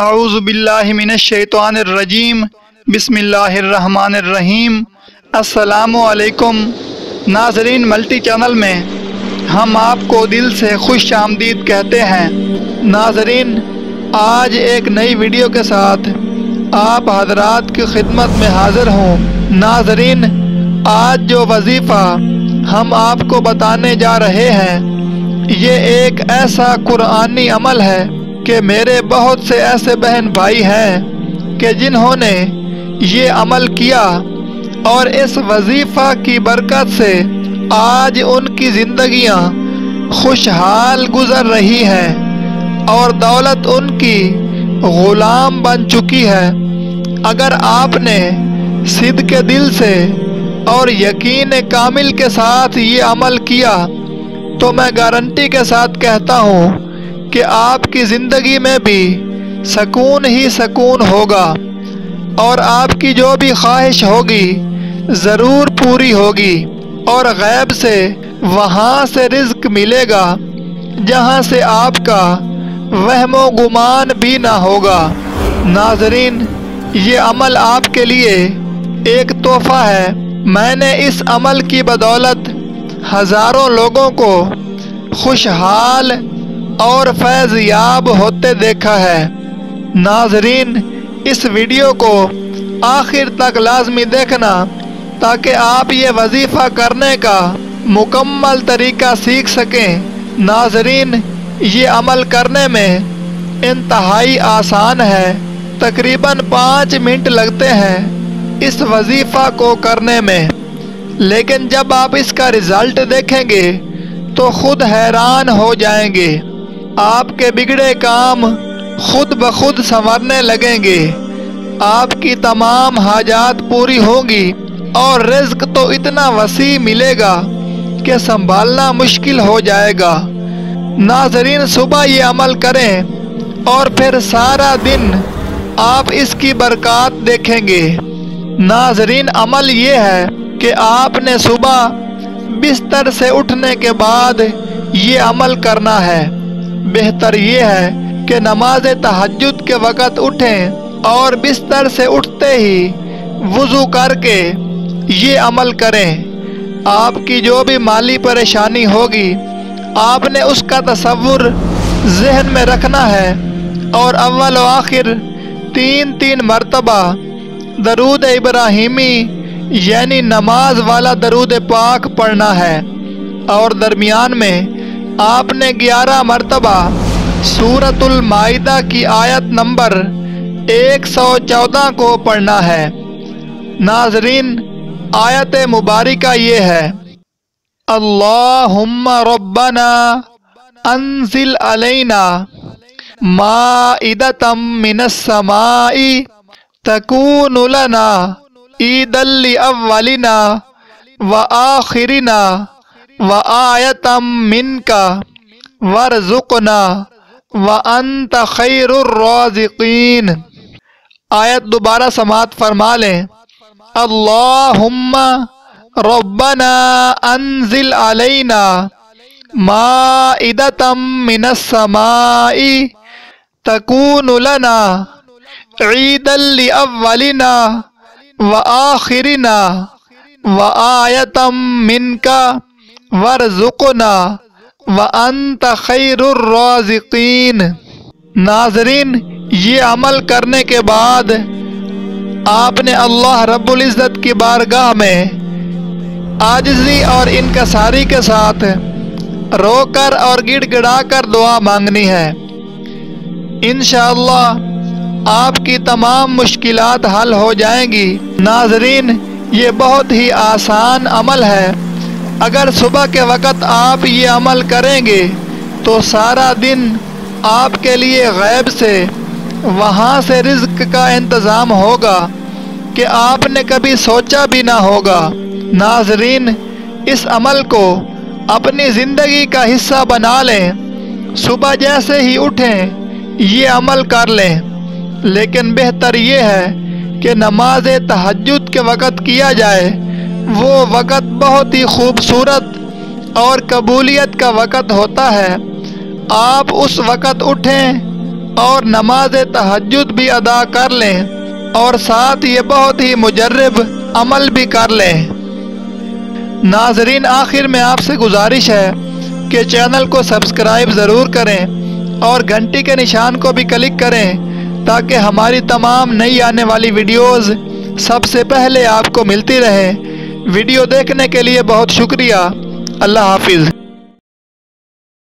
اعوذ باللہ من الشیطان الرجیم بسم اللہ الرحمن الرحیم۔ السلام علیکم ناظرین، ملٹی چینل میں ہم آپ کو دل سے خوش آمدید کہتے ہیں۔ ناظرین، آج ایک نئی ویڈیو کے ساتھ آپ حضرات کی خدمت میں حاضر ہوں۔ ناظرین، آج جو وظیفہ ہم آپ کو بتانے جا رہے ہیں یہ ایک ایسا قرآنی عمل ہے کہ میرے بہت سے ایسے بہن بھائی ہیں کہ جنہوں نے یہ عمل کیا اور اس وظیفہ کی برکت سے آج ان کی زندگیاں خوشحال گزر رہی ہیں اور دولت ان کی غلام بن چکی ہے۔ اگر آپ نے صدق دل سے اور یقین کامل کے ساتھ یہ عمل کیا تو میں گارنٹی کے ساتھ کہتا ہوں کہ آپ کی زندگی میں بھی سکون ہی سکون ہوگا اور آپ کی جو بھی خواہش ہوگی ضرور پوری ہوگی، اور غیب سے وہاں سے رزق ملے گا جہاں سے آپ کا وہم و گمان بھی نہ ہوگا۔ ناظرین، یہ عمل آپ کے لیے ایک تحفہ ہے۔ میں نے اس عمل کی بدولت ہزاروں لوگوں کو خوشحال اور فیض یاب ہوتے دیکھا ہے۔ ناظرین، اس ویڈیو کو آخر تک لازمی دیکھنا تاکہ آپ یہ وظیفہ کرنے کا مکمل طریقہ سیکھ سکیں۔ ناظرین، یہ عمل کرنے میں انتہائی آسان ہے، تقریباً 5 منٹ لگتے ہیں اس وظیفہ کو کرنے میں، لیکن جب آپ اس کا رزلٹ دیکھیں گے تو خود حیران ہو جائیں گے۔ آپ کے بگڑے کام خود بخود سنورنے لگیں گے، آپ کی تمام حاجات پوری ہوں گی اور رزق تو اتنا وسیع ملے گا کہ سنبھالنا مشکل ہو جائے گا۔ ناظرین، صبح یہ عمل کریں اور پھر سارا دن آپ اس کی برکات دیکھیں گے۔ ناظرین، عمل یہ ہے کہ آپ نے صبح بستر سے اٹھنے کے بعد یہ عمل کرنا ہے۔ بہتر یہ ہے کہ نماز تہجد کے وقت اٹھیں اور بستر سے اٹھتے ہی وضو کر کے یہ عمل کریں۔ آپ کی جو بھی مالی پریشانی ہوگی آپ نے اس کا تصور ذہن میں رکھنا ہے اور اول و آخر 3 مرتبہ درود ابراہیمی یعنی نماز والا درود پاک پڑھنا ہے، اور درمیان میں آپ نے 11 مرتبہ سورۃ المائدہ کی آیت نمبر 114 کو پڑھنا ہے۔ ناظرین، آیت مبارکہ یہ ہے: اللہم ربنا انزل علینا مائدۃ من السماء تکون لنا عیدا لاولنا وآخرنا وآیۃ منک وارزقنا وانت خیر الرازقین۔ آیت دوبارہ سماعت فرما لیں۔ اللہم ربنا انزل علینا مائدۃ من السماء تکون لنا عیدا لاولنا وآخرنا وآیۃ منک وارزقنا وانت خیر الرازقین۔ ناظرین، یہ عمل کرنے کے بعد آپ نے اللہ رب العزت کی بارگاہ میں عاجزی اور انکساری کے ساتھ رو کر اور گڑ گڑا کر دعا مانگنی ہے۔ انشاءاللہ آپ کی تمام مشکلات حل ہو جائیں گی۔ ناظرین، یہ بہت ہی آسان عمل ہے۔ اگر صبح کے وقت آپ یہ عمل کریں گے تو سارا دن آپ کے لیے غیب سے وہاں سے رزق کا انتظام ہوگا کہ آپ نے کبھی سوچا بھی نہ ہوگا۔ ناظرین، اس عمل کو اپنی زندگی کا حصہ بنا لیں۔ صبح جیسے ہی اٹھیں یہ عمل کر لیں، لیکن بہتر یہ ہے کہ نماز تہجد کے وقت کیا جائے۔ وہ وقت بہت ہی خوبصورت اور قبولیت کا وقت ہوتا ہے۔ آپ اس وقت اٹھیں اور نماز تہجد بھی ادا کر لیں اور ساتھ یہ بہت ہی مجرب عمل بھی کر لیں۔ ناظرین، آخر میں آپ سے گزارش ہے کہ چینل کو سبسکرائب ضرور کریں اور گھنٹی کے نشان کو بھی کلک کریں تاکہ ہماری تمام نئی آنے والی ویڈیوز سب سے پہلے آپ کو ملتی رہے۔ ویڈیو دیکھنے کے لیے بہت شکریہ۔ اللہ حافظ۔